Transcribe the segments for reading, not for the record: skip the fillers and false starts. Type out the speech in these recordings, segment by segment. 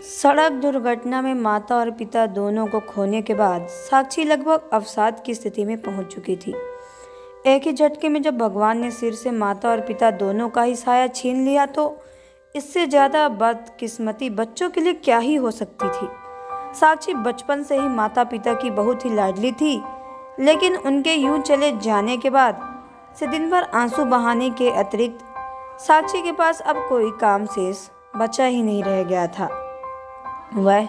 सड़क दुर्घटना में माता और पिता दोनों को खोने के बाद साक्षी लगभग अवसाद की स्थिति में पहुंच चुकी थी। एक ही झटके में जब भगवान ने सिर से माता और पिता दोनों का ही साया छीन लिया तो इससे ज़्यादा बदकिस्मती बच्चों के लिए क्या ही हो सकती थी। साक्षी बचपन से ही माता पिता की बहुत ही लाडली थी, लेकिन उनके यूं चले जाने के बाद से दिन भर आंसू बहाने के अतिरिक्त साक्षी के पास अब कोई काम शेष बचा ही नहीं रह गया था। वह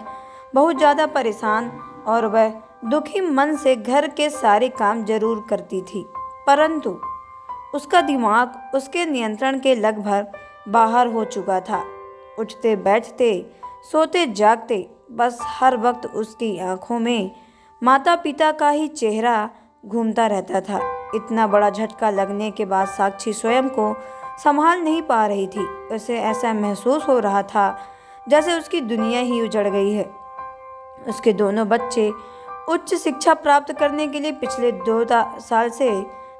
बहुत ज़्यादा परेशान और वह दुखी मन से घर के सारे काम जरूर करती थी, परंतु उसका दिमाग उसके नियंत्रण के लगभग बाहर हो चुका था। उठते बैठते सोते जागते बस हर वक्त उसकी आंखों में माता पिता का ही चेहरा घूमता रहता था। इतना बड़ा झटका लगने के बाद साक्षी स्वयं को संभाल नहीं पा रही थी। उसे ऐसा महसूस हो रहा था जैसे उसकी दुनिया ही उजड़ गई है। उसके दोनों बच्चे उच्च शिक्षा प्राप्त करने के लिए पिछले 2 साल से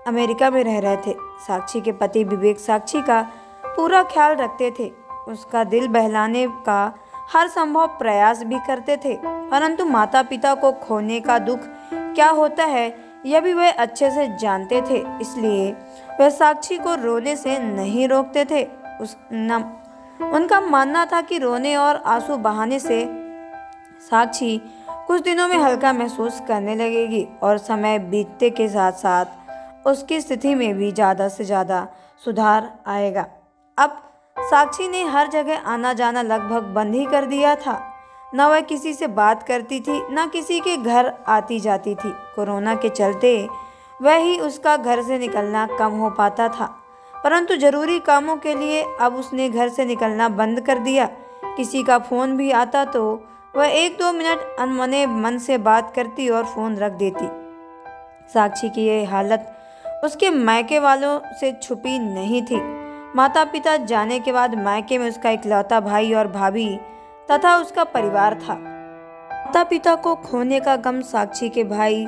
अमेरिका में रह रहे थे। साक्षी के पति विवेक साक्षी का पूरा ख्याल रखते थे, उसका दिल बहलाने का हर संभव प्रयास भी करते थे, परंतु माता पिता को खोने का दुख क्या होता है यह भी वह अच्छे से जानते थे। इसलिए वह साक्षी को रोने से नहीं रोकते थे। उनका मानना था कि रोने और आंसू बहाने से साक्षी कुछ दिनों में हल्का महसूस करने लगेगी और समय बीतते के साथ साथ उसकी स्थिति में भी ज़्यादा से ज़्यादा सुधार आएगा। अब साक्षी ने हर जगह आना जाना लगभग बंद ही कर दिया था। न वह किसी से बात करती थी, न किसी के घर आती जाती थी। कोरोना के चलते वह ही उसका घर से निकलना कम हो पाता था, परंतु जरूरी कामों के लिए अब उसने घर से निकलना बंद कर दिया। किसी का फ़ोन भी आता तो वह 1-2 मिनट अनमने मन से बात करती और फ़ोन रख देती। साक्षी की यह हालत उसके मायके वालों से छुपी नहीं थी। माता पिता जाने के बाद मायके में उसका इकलौता भाई और भाभी तथा उसका परिवार था। माता पिता को खोने का गम साक्षी के भाई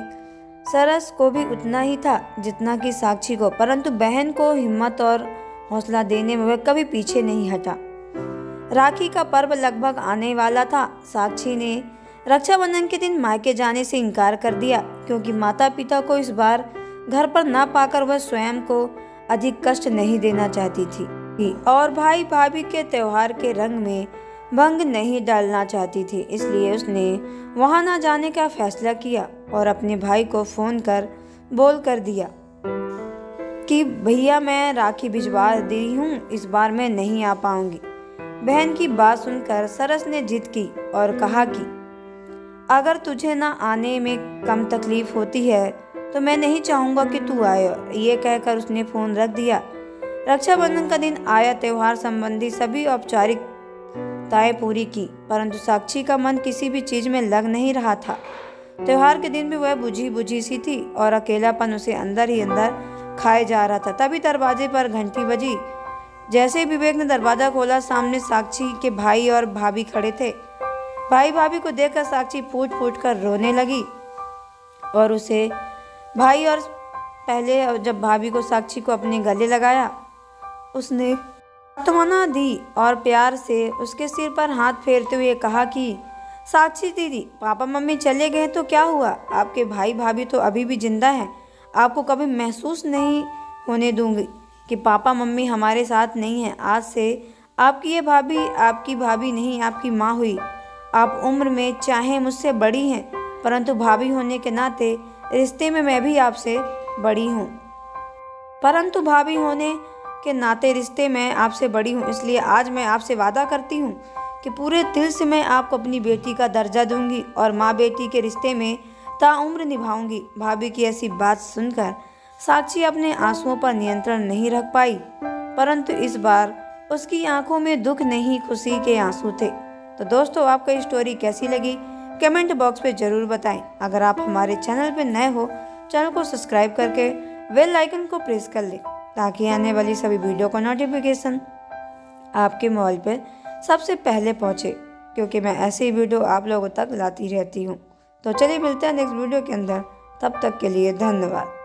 सरस को भी उतना ही था जितना कि साक्षी को, परंतु बहन को हिम्मत और हौसला देने में वह कभी पीछे नहीं हटा। राखी का पर्व लगभग आने वाला था। साक्षी ने रक्षाबंधन के दिन मायके जाने से इनकार कर दिया, क्योंकि माता पिता को इस बार घर पर ना पाकर वह स्वयं को अधिक कष्ट नहीं देना चाहती थी और भाई भाभी के त्योहार के रंग में भंग नहीं डालना चाहती थी। इसलिए उसने वहां ना जाने का फैसला किया और अपने भाई को फोन कर बोल कर दिया कि भैया मैं राखी भिजवा दी हूँ, इस बार मैं नहीं आ पाऊंगी। बहन की बात सुनकर सरस ने जिद की और कहा कि अगर तुझे ना आने में कम तकलीफ होती है तो मैं नहीं चाहूँगा कि तू आए। ये कहकर उसने फ़ोन रख दिया। रक्षाबंधन का दिन आया। त्यौहार संबंधी सभी औपचारिकताएं पूरी की, परंतु साक्षी का मन किसी भी चीज़ में लग नहीं रहा था। त्यौहार के दिन भी वह बुझी बुझी सी थी और अकेलापन उसे अंदर ही अंदर खाए जा रहा था। तभी दरवाजे पर घंटी बजी। जैसे ही विवेक ने दरवाज़ा खोला, सामने साक्षी के भाई और भाभी खड़े थे। भाई भाभी को देखकर साक्षी फूट फूट कर रोने लगी और उसे भाई और पहले जब भाभी को साक्षी को अपने गले लगाया, उसने सांत्वना दी और प्यार से उसके सिर पर हाथ फेरते हुए कहा कि साक्षी दीदी, पापा मम्मी चले गए तो क्या हुआ, आपके भाई भाभी तो अभी भी जिंदा हैं। आपको कभी महसूस नहीं होने दूंगी कि पापा मम्मी हमारे साथ नहीं हैं। आज से आपकी ये भाभी आपकी भाभी नहीं, आपकी माँ हुई। आप उम्र में चाहे मुझसे बड़ी हैं, परंतु भाभी होने के नाते रिश्ते में मैं भी आपसे बड़ी हूँ। इसलिए आज मैं आपसे वादा करती हूँ कि पूरे दिल से मैं आपको अपनी बेटी का दर्जा दूंगी और माँ बेटी के रिश्ते में ताउम्र निभाऊंगी। भाभी की ऐसी बात सुनकर साक्षी अपने आंसुओं पर नियंत्रण नहीं रख पाई, परंतु इस बार उसकी आंखों में दुख नहीं, खुशी के आंसू थे। तो दोस्तों, आपको ये स्टोरी कैसी लगी कमेंट बॉक्स में ज़रूर बताएं। अगर आप हमारे चैनल पर नए हो, चैनल को सब्सक्राइब करके बेल आइकन को प्रेस कर लें ताकि आने वाली सभी वीडियो का नोटिफिकेशन आपके मोबाइल पर सबसे पहले पहुंचे, क्योंकि मैं ऐसे ही वीडियो आप लोगों तक लाती रहती हूं। तो चलिए मिलते हैं नेक्स्ट वीडियो के अंदर। तब तक के लिए धन्यवाद।